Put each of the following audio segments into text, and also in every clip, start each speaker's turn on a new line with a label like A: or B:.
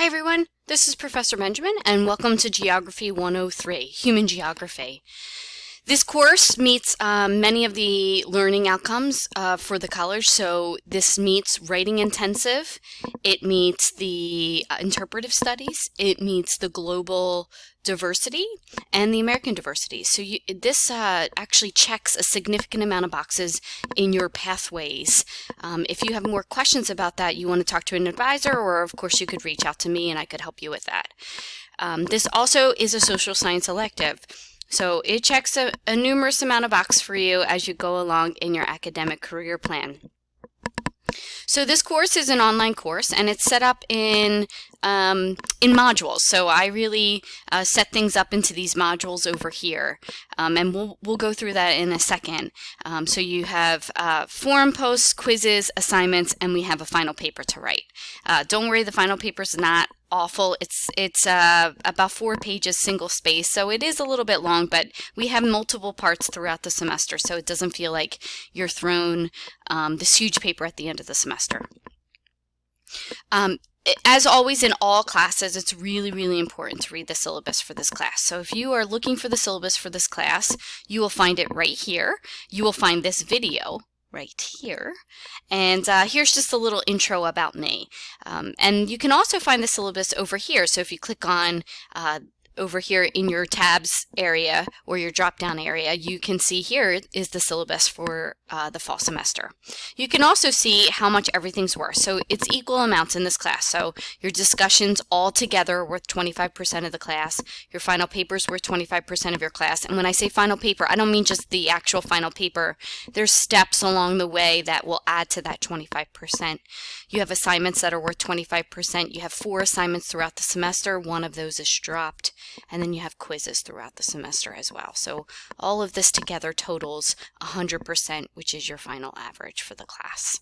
A: Hi everyone, this is Professor Benjamin and welcome to Geography 103, Human Geography. This course meets many of the learning outcomes for the college. So this meets writing intensive, it meets the interpretive studies, it meets the global diversity and the American diversity. So this actually checks a significant amount of boxes in your pathways. If you have more questions about that, you want to talk to an advisor, or of course you could reach out to me and I could help you with that. This also is a social science elective. So it checks a numerous amount of boxes for you as you go along in your academic career plan. So this course is an online course and it's set up in modules. So I really set things up into these modules over here, and we'll go through that in a second. So you have forum posts, quizzes, assignments, and we have a final paper to write. Don't worry, the final paper is not awful. It's about 4 pages single space, so it is a little bit long, but we have multiple parts throughout the semester, so it doesn't feel like you're thrown this huge paper at the end of the semester. As always in all classes, it's really important to read the syllabus for this class. So if you are looking for the syllabus for this class, you will find it right here. You will find this video right here. And here's just a little intro about me. And you can also find the syllabus over here. So if you click on over here in your tabs area or your drop down area, you can see here is the syllabus for the fall semester. You can also see how much everything's worth. So it's equal amounts in this class. So your discussions all together are worth 25% of the class. Your final paper is worth 25% of your class. And when I say final paper, I don't mean just the actual final paper. There's steps along the way that will add to that 25%. You have assignments that are worth 25%. You have 4 assignments throughout the semester. 1 of those is dropped. And then you have quizzes throughout the semester as well. So all of this together totals 100%, which is your final average for the class.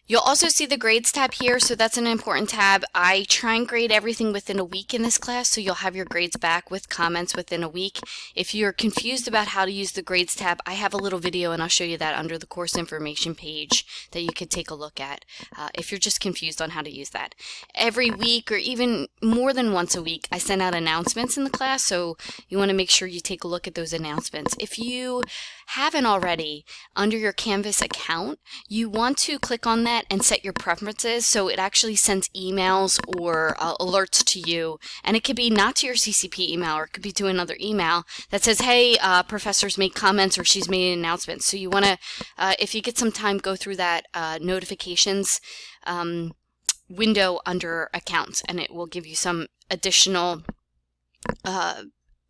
A: You'll also see the grades tab here, so that's an important tab. I try and grade everything within a week in this class, so you'll have your grades back with comments within a week. If you're confused about how to use the grades tab, I have a little video and I'll show you that under the course information page that you could take a look at if you're just confused on how to use that. Every week, or even more than once a week, I send out announcements in the class, so you want to make sure you take a look at those announcements. If you haven't already, under your Canvas account, you want to click on that and set your preferences so it actually sends emails or alerts to you, and it could be not to your CCP email, or it could be to another email that says, hey, professor's made comments or she's made an announcement. So you want to, if you get some time, go through that notifications window under accounts, and it will give you some additional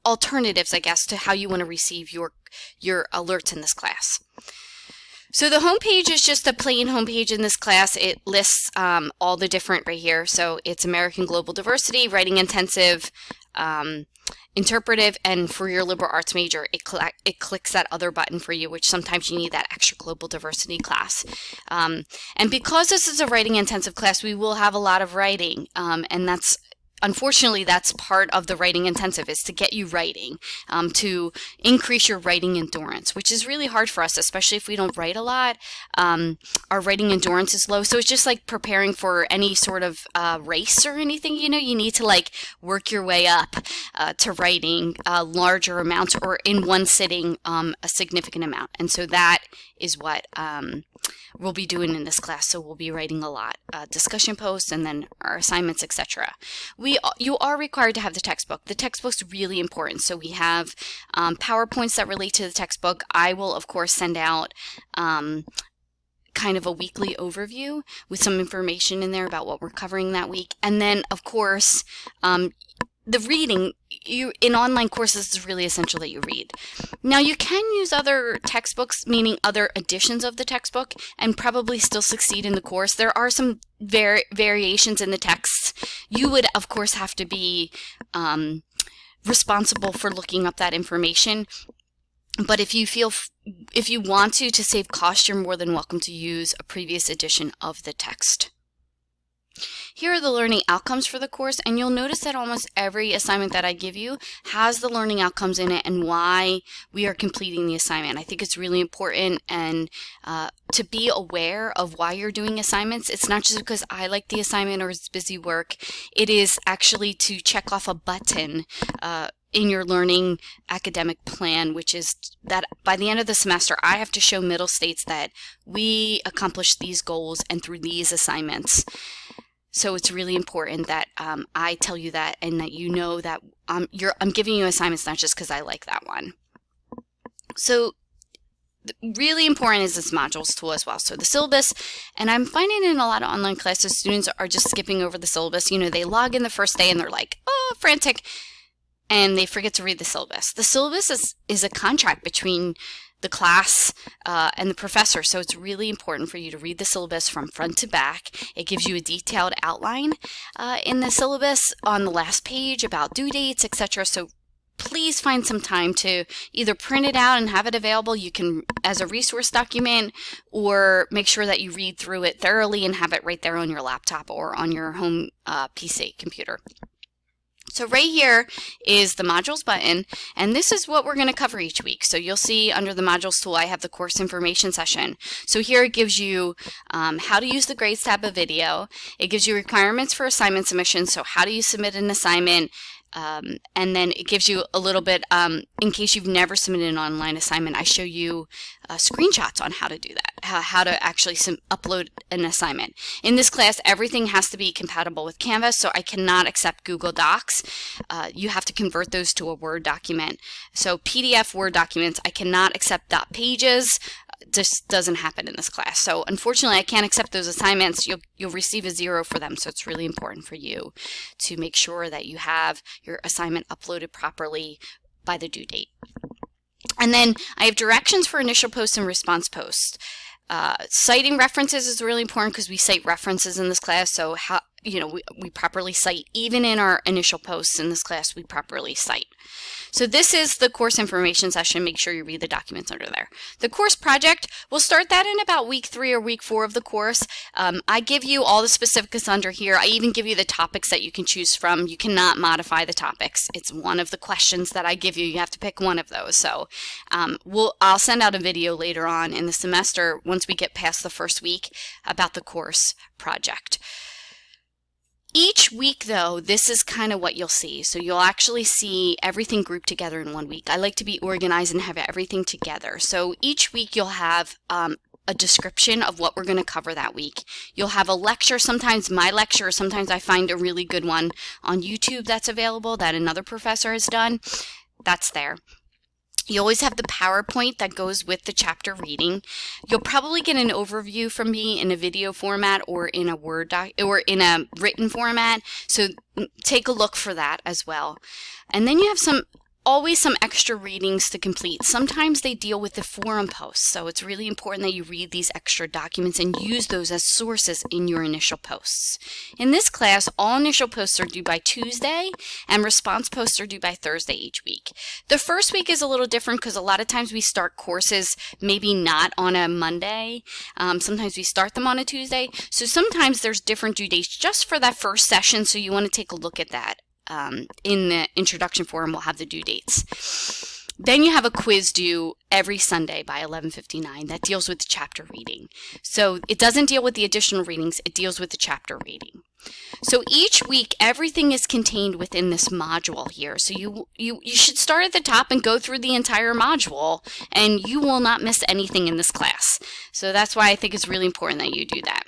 A: alternatives, I guess, to how you want to receive your alerts in this class. So the homepage is just a plain homepage in this class. It lists all the different right here. So it's American Global Diversity, Writing Intensive, Interpretive, and for your liberal arts major, it clicks that other button for you, which sometimes you need that extra global diversity class. And because this is a writing intensive class, we will have a lot of writing, and unfortunately, that's part of the writing intensive, is to get you writing, to increase your writing endurance, which is really hard for us, especially if we don't write a lot. Our writing endurance is low, so it's just like preparing for any sort of race or anything. You know, you need to like work your way up to writing larger amounts, or in one sitting a significant amount. And so that is what we'll be doing in this class. So we'll be writing a lot, discussion posts, and then our assignments, etc. You are required to have the textbook. The textbook's really important. So we have PowerPoints that relate to the textbook. I will, of course, send out kind of a weekly overview with some information in there about what we're covering that week. And then, of course, the reading, in online courses, is really essential that you read. Now, you can use other textbooks, meaning other editions of the textbook, and probably still succeed in the course. There are some variations in the texts. You would, of course, have to be responsible for looking up that information. But if you want to save cost, you're more than welcome to use a previous edition of the text. Here are the learning outcomes for the course, and you'll notice that almost every assignment that I give you has the learning outcomes in it and why we are completing the assignment. I think it's really important and to be aware of why you're doing assignments. It's not just because I like the assignment or it's busy work. It is actually to check off a button in your learning academic plan, which is that by the end of the semester, I have to show middle states that we accomplished these goals and through these assignments. So it's really important that I tell you that and that you know that I'm giving you assignments not just because I like that one. So really important is this modules tool as well. So the syllabus, and I'm finding in a lot of online classes, students are just skipping over the syllabus. You know, they log in the first day and they're like, oh, frantic, and they forget to read the syllabus. The syllabus is a contract between the class and the professor, so it's really important for you to read the syllabus from front to back. It gives you a detailed outline in the syllabus on the last page about due dates, etc. So please find some time to either print it out and have it available. You can as a resource document, or make sure that you read through it thoroughly and have it right there on your laptop or on your home PC computer. So right here is the modules button, and this is what we're going to cover each week. So you'll see under the modules tool, I have the course information session. So here it gives you how to use the grades tab of video. It gives you requirements for assignment submission. So how do you submit an assignment? And then it gives you a little bit, in case you've never submitted an online assignment, I show you screenshots on how to do that, how to actually upload an assignment. In this class, everything has to be compatible with Canvas, so I cannot accept Google Docs. You have to convert those to a Word document. So PDF Word documents, I cannot accept dot pages. Just doesn't happen in this class. So unfortunately, I can't accept those assignments. You'll receive a 0 for them. So it's really important for you to make sure that you have your assignment uploaded properly by the due date. And then I have directions for initial posts and response posts. Citing references is really important because we cite references in this class. So how, you know, we properly cite. Even in our initial posts in this class, we properly cite. So this is the course information session. Make sure you read the documents under there. The course project, we'll start that in about week 3 or week 4 of the course. I give you all the specifics under here. I even give you the topics that you can choose from. You cannot modify the topics. It's one of the questions that I give you. You have to pick one of those. So I'll send out a video later on in the semester once we get past the first week about the course project. Each week, though, this is kind of what you'll see. So you'll actually see everything grouped together in one week. I like to be organized and have everything together. So each week you'll have a description of what we're going to cover that week. You'll have a lecture, sometimes my lecture, sometimes I find a really good one on YouTube that's available that another professor has done. That's there. You always have the PowerPoint that goes with the chapter reading. You'll probably get an overview from me in a video format or in a Word doc or in a written format. So take a look for that as well. And then you have always some extra readings to complete. Sometimes they deal with the forum posts, so it's really important that you read these extra documents and use those as sources in your initial posts. In this class, all initial posts are due by Tuesday and response posts are due by Thursday each week. The first week is a little different because a lot of times we start courses maybe not on a Monday. Sometimes we start them on a Tuesday. So sometimes there's different due dates just for that first session, so you want to take a look at that. In the introduction forum, we'll have the due dates. Then you have a quiz due every Sunday by 11:59 that deals with the chapter reading. So it doesn't deal with the additional readings, it deals with the chapter reading. So each week, everything is contained within this module here. So you should start at the top and go through the entire module, and you will not miss anything in this class. So that's why I think it's really important that you do that.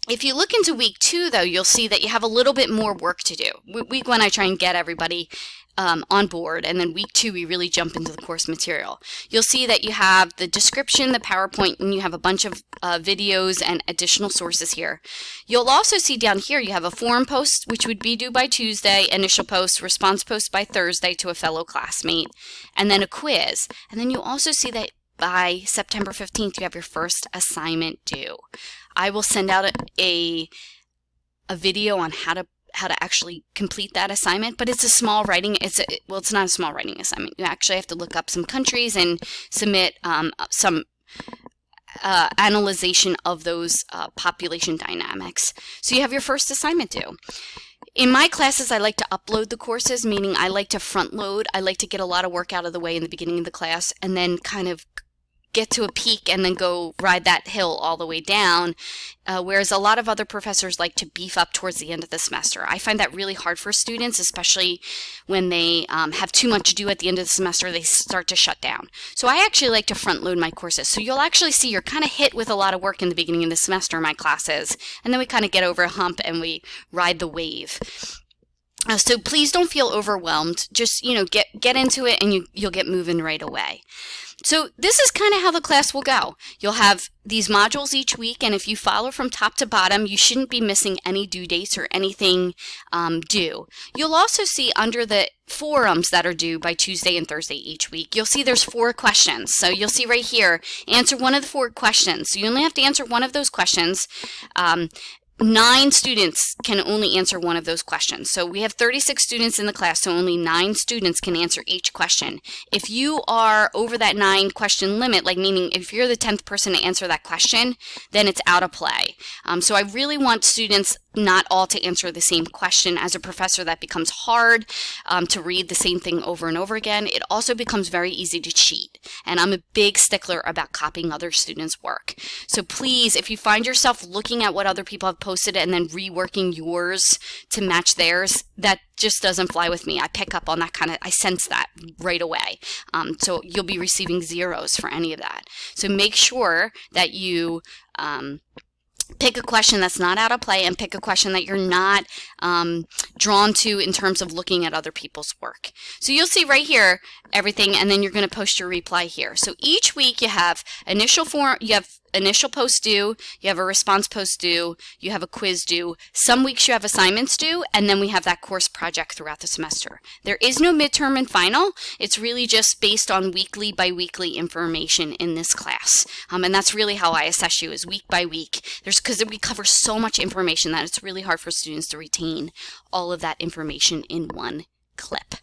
A: If you look into week 2, though, you'll see that you have a little bit more work to do. Week 1, I try and get everybody on board, and then week 2, we really jump into the course material. You'll see that you have the description, the PowerPoint, and you have a bunch of videos and additional sources here. You'll also see down here you have a forum post, which would be due by Tuesday, initial post, response post by Thursday to a fellow classmate, and then a quiz. And then you also see that by September 15th, you have your first assignment due. I will send out a video on how to actually complete that assignment, but it's a small writing. It's not a small writing assignment. You actually have to look up some countries and submit some analyzation of those population dynamics. So you have your first assignment due. In my classes, I like to upload the courses, meaning I like to front load. I like to get a lot of work out of the way in the beginning of the class and then kind of get to a peak and then go ride that hill all the way down, whereas a lot of other professors like to beef up towards the end of the semester. I find that really hard for students, especially when they have too much to do at the end of the semester. They start to shut down. So I actually like to front load my courses. So you'll actually see you're kind of hit with a lot of work in the beginning of the semester in my classes, and then we kind of get over a hump and we ride the wave. So please don't feel overwhelmed. Just, get into it and you'll get moving right away. So this is kind of how the class will go. You'll have these modules each week, and if you follow from top to bottom, you shouldn't be missing any due dates or anything due. You'll also see under the forums that are due by Tuesday and Thursday each week, you'll see there's 4 questions. So you'll see right here, answer one of the 4 questions. So you only have to answer one of those questions. 9 students can only answer one of those questions. So we have 36 students in the class, so only 9 students can answer each question. If you are over that 9 question limit, like meaning if you're the 10th person to answer that question, then it's out of play. So I really want students not all to answer the same question. As a professor, that becomes hard to read the same thing over and over again. It also becomes very easy to cheat. And I'm a big stickler about copying other students' work. So please, if you find yourself looking at what other people have posted and then reworking yours to match theirs, that just doesn't fly with me. I pick up on that I sense that right away. So you'll be receiving zeros for any of that. So make sure that you pick a question that's not out of play and pick a question that you're not drawn to in terms of looking at other people's work. So you'll see right here everything, and then you're going to post your reply here. So each week you have initial post due, you have a response post due, you have a quiz due. Some weeks you have assignments due, and then we have that course project throughout the semester. There is no midterm and final. It's really just based on weekly by weekly information in this class. And that's really how I assess you, is week by week. Because we cover so much information that it's really hard for students to retain all of that information in one clip.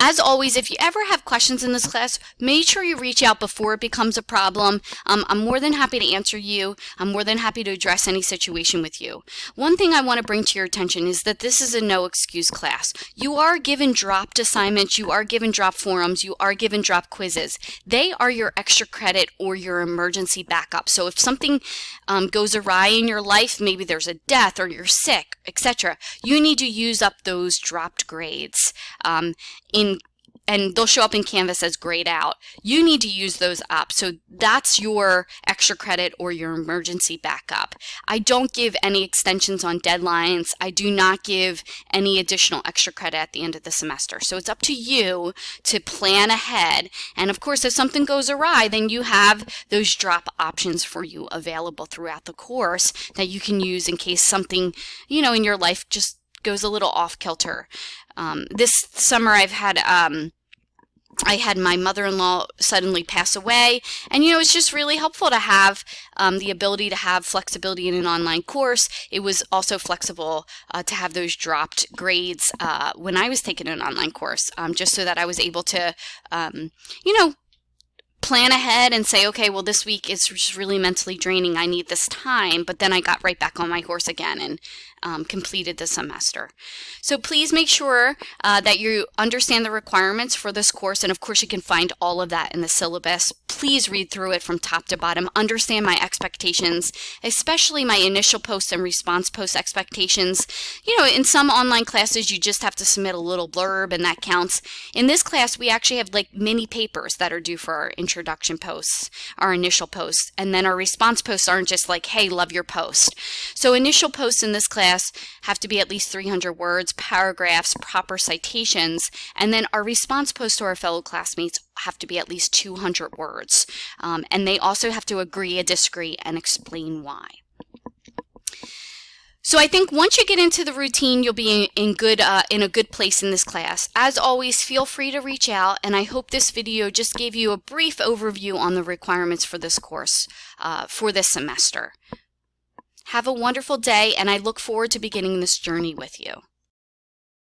A: As always, if you ever have questions in this class, make sure you reach out before it becomes a problem. I'm more than happy to answer you. I'm more than happy to address any situation with you. One thing I want to bring to your attention is that this is a no excuse class. You are given dropped assignments, you are given drop forums, you are given drop quizzes. They are your extra credit or your emergency backup. So if something goes awry in your life, maybe there's a death or you're sick, etc., you need to use up those dropped grades. And they'll show up in Canvas as grayed out. You need to use those up. So that's your extra credit or your emergency backup. I don't give any extensions on deadlines. I do not give any additional extra credit at the end of the semester. So it's up to you to plan ahead. And of course, if something goes awry, then you have those drop options for you available throughout the course that you can use in case something, in your life just goes a little off kilter. This summer I had my mother-in-law suddenly pass away, and it's just really helpful to have the ability to have flexibility in an online course. It was also flexible to have those dropped grades when I was taking an online course, just so that I was able to plan ahead and say, okay, well, this week is just really mentally draining. I need this time. But then I got right back on my horse again and completed the semester. So please make sure that you understand the requirements for this course. And of course, you can find all of that in the syllabus. Please read through it from top to bottom. Understand my expectations, especially my initial post and response post expectations. In some online classes, you just have to submit a little blurb and that counts. In this class, we actually have like mini papers that are due for our introduction posts, our initial posts, and then our response posts aren't just like, hey, love your post. So initial posts in this class have to be at least 300 words, paragraphs, proper citations, and then our response posts to our fellow classmates have to be at least 200 words. And they also have to agree or disagree and explain why. So I think once you get into the routine, you'll be in a good place in this class. As always, feel free to reach out, and I hope this video just gave you a brief overview on the requirements for this course for this semester. Have a wonderful day, and I look forward to beginning this journey with you.